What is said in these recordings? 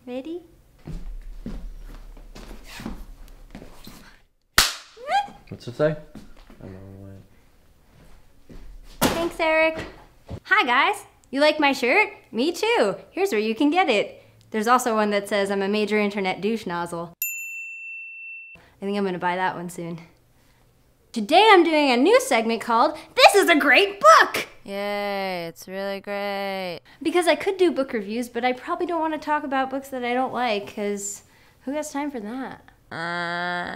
Ready? What's it say? Thanks, Eric. Hi, guys. You like my shirt? Me too. Here's where you can get it. There's also one that says I'm a major internet douche nozzle. I think I'm gonna buy that one soon. Today I'm doing a new segment called This is a Great Book! Yay, it's really great. Because I could do book reviews, but I probably don't want to talk about books that I don't like, because who has time for that?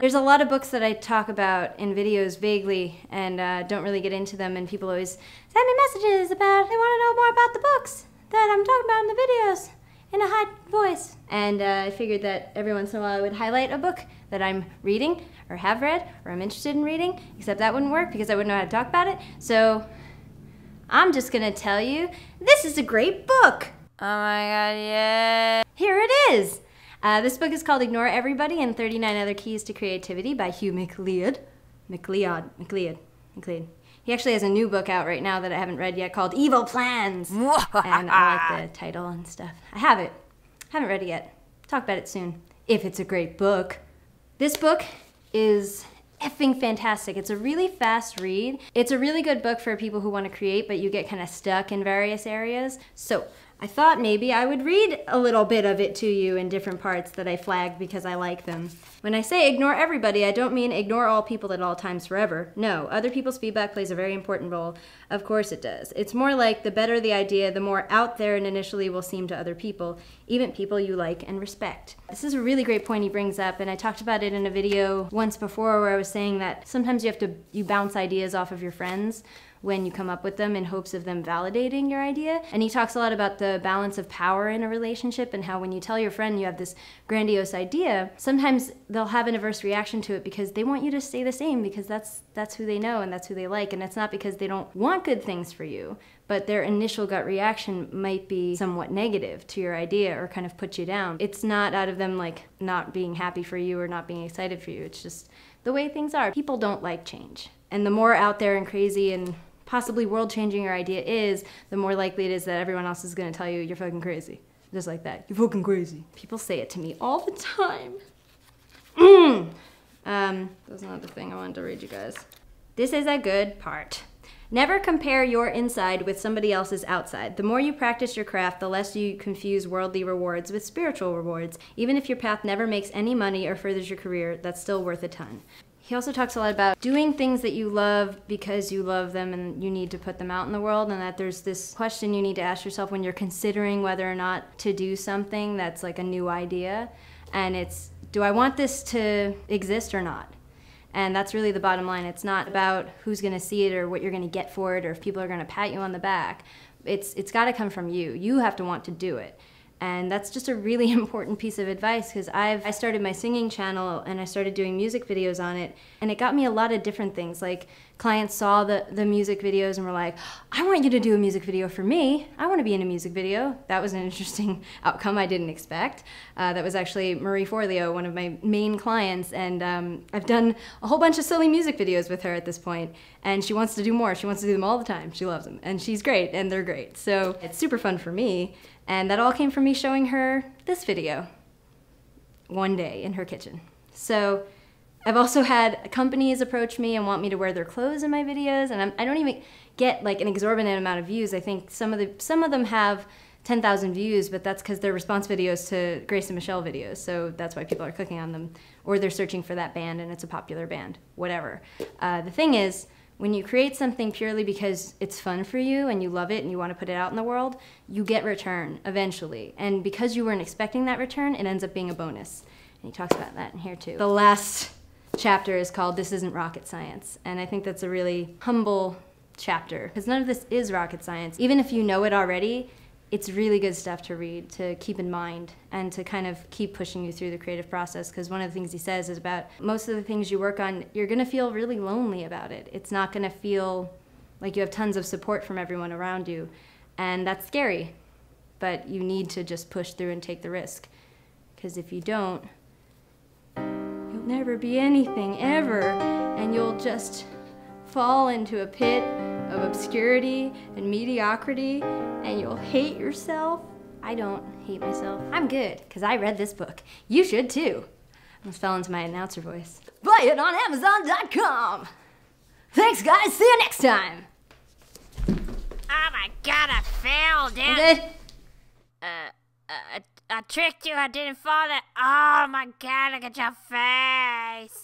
There's a lot of books that I talk about in videos vaguely and don't really get into them, and people always send me messages about they want to know more about the books that I'm talking about in the videos in a high voice. And I figured that every once in a while I would highlight a book that I'm reading or have read or I'm interested in reading, except that wouldn't work because I wouldn't know how to talk about it. So I'm just gonna tell you, this is a great book. Oh my god, yay. Here it is. This book is called Ignore Everybody and 39 Other Keys to Creativity by Hugh MacLeod. MacLeod. He actually has a new book out right now that I haven't read yet called Evil Plans. And I like the title and stuff. I have it. Haven't read it yet. Talk about it soon, if it's a great book. This book is effing fantastic. It's a really fast read. It's a really good book for people who want to create, but you get kind of stuck in various areas. So I thought maybe I would read a little bit of it to you in different parts that I flagged because I like them. When I say ignore everybody, I don't mean ignore all people at all times forever. No, other people's feedback plays a very important role. Of course it does. It's more like the better the idea, the more out there it initially will seem to other people, even people you like and respect. This is a really great point he brings up, and I talked about it in a video once before where I was saying that sometimes you bounce ideas off of your friends when you come up with them in hopes of them validating your idea. And he talks a lot about the balance of power in a relationship and how when you tell your friend you have this grandiose idea, sometimes they'll have an adverse reaction to it because they want you to stay the same because that's who they know and that's who they like. And it's not because they don't want good things for you, but their initial gut reaction might be somewhat negative to your idea or kind of put you down. It's not out of them like not being happy for you or not being excited for you. It's just the way things are. People don't like change. And the more out there and crazy and possibly world-changing your idea is, the more likely it is that everyone else is going to tell you you're fucking crazy. Just like that. You're fucking crazy. People say it to me all the time. That's not the thing I wanted to read you guys. This is a good part. Never compare your inside with somebody else's outside. The more you practice your craft, the less you confuse worldly rewards with spiritual rewards. Even if your path never makes any money or furthers your career, that's still worth a ton. He also talks a lot about doing things that you love because you love them and you need to put them out in the world, and that there's this question you need to ask yourself when you're considering whether or not to do something that's like a new idea. And it's, do I want this to exist or not? And that's really the bottom line. It's not about who's gonna see it or what you're gonna get for it or if people are gonna pat you on the back. It's gotta come from you. You have to want to do it. And that's just a really important piece of advice because I started my singing channel and I started doing music videos on it, and it got me a lot of different things. Like clients saw the music videos and were like, I want you to do a music video for me. I want to be in a music video. That was an interesting outcome I didn't expect. That was actually Marie Forleo, one of my main clients, and I've done a whole bunch of silly music videos with her at this point, and she wants to do more. She wants to do them all the time. She loves them, and she's great, and they're great. So it's super fun for me. And that all came from me showing her this video one day in her kitchen. So I've also had companies approach me and want me to wear their clothes in my videos, and I don't even get like an exorbitant amount of views. I think some of them have 10,000 views, but that's because they're response videos to Grace and Michelle videos, so that's why people are clicking on them. Or they're searching for that band and it's a popular band, whatever. The thing is, when you create something purely because it's fun for you and you love it and you want to put it out in the world, you get return eventually. And because you weren't expecting that return, it ends up being a bonus. And he talks about that in here too. The last chapter is called This Isn't Rocket Science. And I think that's a really humble chapter because none of this is rocket science. Even if you know it already, it's really good stuff to read, to keep in mind, and to kind of keep pushing you through the creative process, because one of the things he says is about most of the things you work on, you're gonna feel really lonely about it. It's not gonna feel like you have tons of support from everyone around you, and that's scary, but you need to just push through and take the risk, because if you don't, you'll never be anything, ever, and you'll just fall into a pit of obscurity and mediocrity, and you'll hate yourself. I don't hate myself. I'm good, because I read this book. You should too. I almost fell into my announcer voice. Buy it on Amazon.com. Thanks, guys. See you next time. Oh my god, I failed, dude. I'm good. I tricked you. I didn't fall. Oh my god, look at your face.